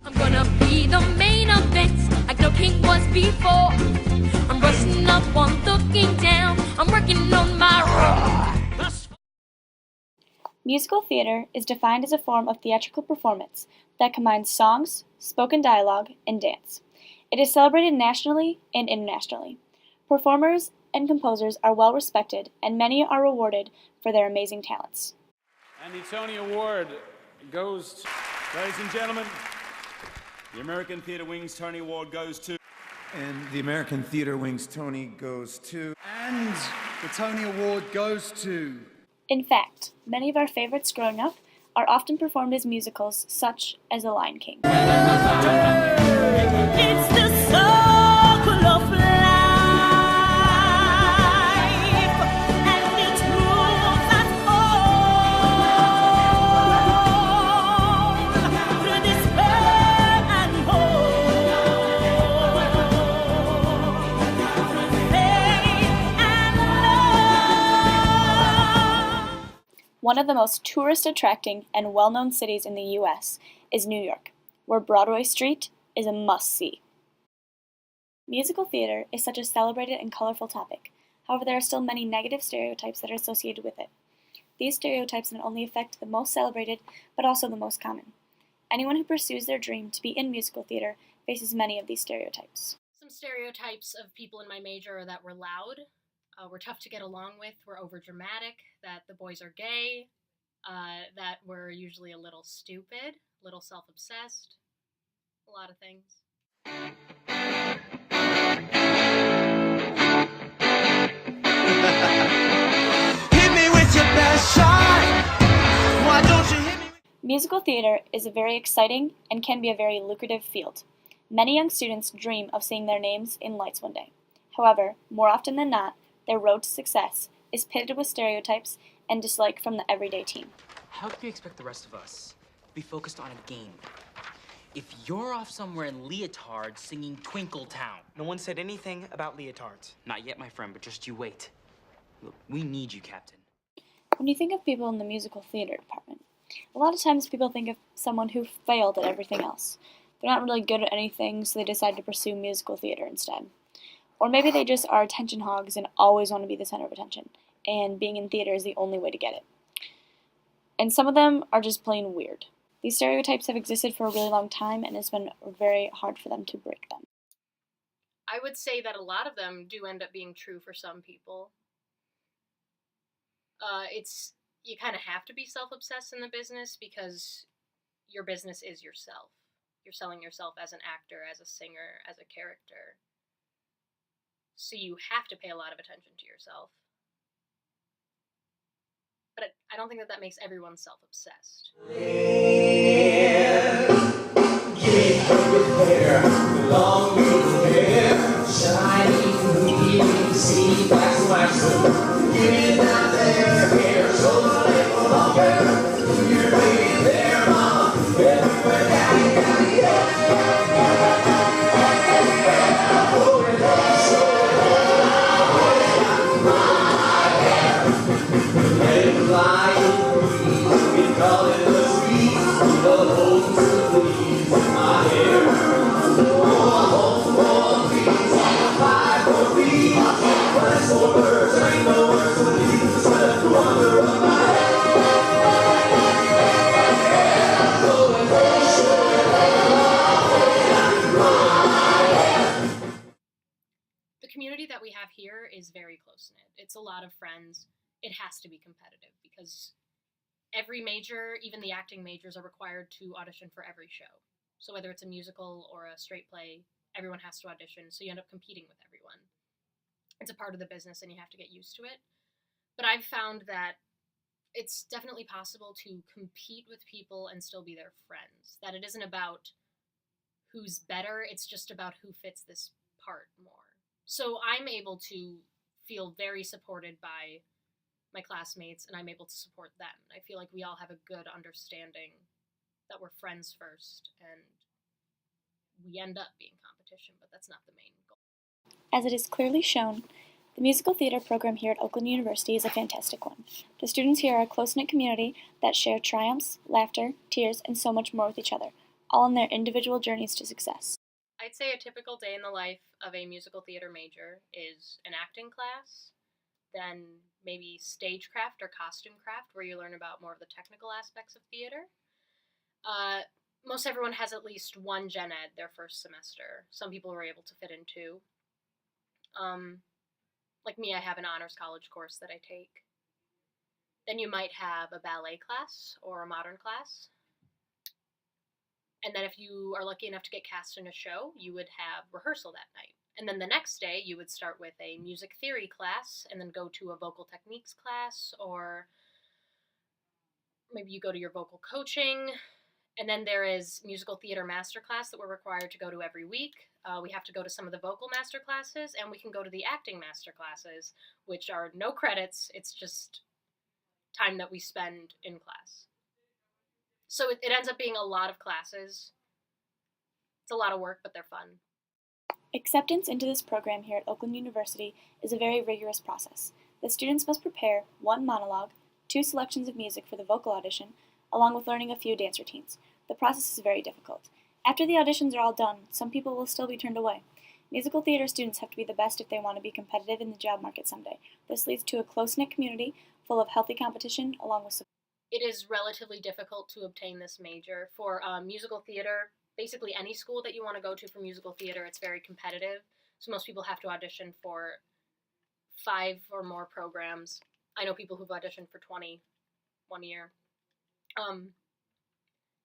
I'm gonna be the main event, like no king was before. I'm brushing up on looking down, I'm working on my Musical theater is defined as a form of theatrical performance that combines songs, spoken dialogue, and dance. It is celebrated nationally and internationally. Performers and composers are well respected, and many are rewarded for their amazing talents. And the Tony Award goes to, ladies and gentlemen, the American Theatre Wing's Tony Award goes to. And the American Theatre Wing's Tony goes to. And the Tony Award goes to. In fact, many of our favorites growing up are often performed as musicals, such as The Lion King. It's the circle of life, and it moves us all through despair and hope, through faith and love. One of the most tourist-attracting and well-known cities in the U.S. is New York, where Broadway Street is a must-see. Musical theater is such a celebrated and colorful topic. However, there are still many negative stereotypes that are associated with it. These stereotypes not only affect the most celebrated, but also the most common. Anyone who pursues their dream to be in musical theater faces many of these stereotypes. Some stereotypes of people in my major are that we're loud, we're tough to get along with, we're overdramatic, that the boys are gay, that we're usually a little stupid, a little self-obsessed, a lot of things. Hit me with your best shot. Why don't you hit me? Musical theater is a very exciting and can be a very lucrative field. Many young students dream of seeing their names in lights one day. However, more often than not, their road to success is pitted with stereotypes and dislike from the everyday teen. How can you expect the rest of us to be focused on a game if you're off somewhere in leotards singing Twinkle Town? No one said anything about leotards. Not yet, my friend, but just you wait. Look, we need you, Captain. When you think of people in the musical theater department, a lot of times people think of someone who failed at everything else. They're not really good at anything, so they decide to pursue musical theater instead. Or maybe they just are attention hogs and always want to be the center of attention, and being in theater is the only way to get it. And some of them are just plain weird. These stereotypes have existed for a really long time, and it's been very hard for them to break them. I would say that a lot of them do end up being true for some people. You kind of have to be self-obsessed in the business because your business is yourself. You're selling yourself as an actor, as a singer, as a character. So you have to pay a lot of attention to yourself. But I don't think that makes everyone self-obsessed. The community that we have here is very close-knit. It's a lot of friends. It has to be competitive because every major, even the acting majors, are required to audition for every show. So whether it's a musical or a straight play, everyone has to audition, so you end up competing with everyone. It's a part of the business and you have to get used to it. But I've found that it's definitely possible to compete with people and still be their friends. That it isn't about who's better, it's just about who fits this part more. So I'm able to feel very supported by my classmates, and I'm able to support them. I feel like we all have a good understanding that we're friends first, and we end up being competition, but that's not the main goal. As it is clearly shown, the musical theater program here at Oakland University is a fantastic one. The students here are a close-knit community that share triumphs, laughter, tears, and so much more with each other, all on their individual journeys to success. I'd say a typical day in the life of a musical theater major is an acting class, then maybe stagecraft or costume craft, where you learn about more of the technical aspects of theater. Most everyone has at least one gen ed their first semester. Some people were able to fit in two. Like me, I have an honors college course that I take. Then you might have a ballet class or a modern class. And then if you are lucky enough to get cast in a show, you would have rehearsal that night. And then the next day, you would start with a music theory class and then go to a vocal techniques class, or maybe you go to your vocal coaching. And then there is musical theater masterclass that we're required to go to every week. We have to go to some of the vocal master classes, and we can go to the acting master classes, which are no credits. It's just time that we spend in class. So it ends up being a lot of classes. It's a lot of work, but they're fun. Acceptance into this program here at Oakland University is a very rigorous process. The students must prepare 1 monologue, 2 selections of music for the vocal audition, along with learning a few dance routines. The process is very difficult. After the auditions are all done, some people will still be turned away. Musical theater students have to be the best if they want to be competitive in the job market someday. This leads to a close-knit community full of healthy competition along with support. It is relatively difficult to obtain this major. For musical theater, basically any school that you want to go to for musical theater, it's very competitive. So most people have to audition for 5 or more programs. I know people who've auditioned for 20 one year.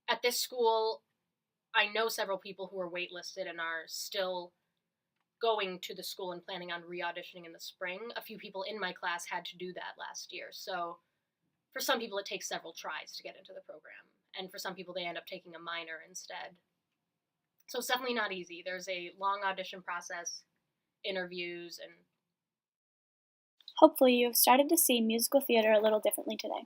At this school, I know several people who are waitlisted and are still going to the school and planning on re-auditioning in the spring. A few people in my class had to do that last year. So for some people, it takes several tries to get into the program. And for some people, they end up taking a minor instead. So it's definitely not easy. There's a long audition process, interviews, and... Hopefully you have started to see musical theater a little differently today.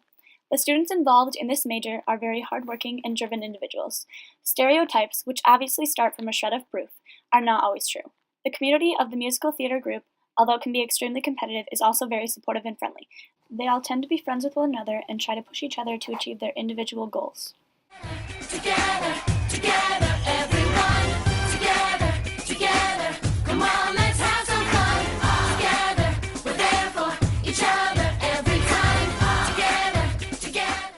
The students involved in this major are very hardworking and driven individuals. Stereotypes, which obviously start from a shred of proof, are not always true. The community of the musical theater group, although it can be extremely competitive, is also very supportive and friendly. They all tend to be friends with one another and try to push each other to achieve their individual goals. Together.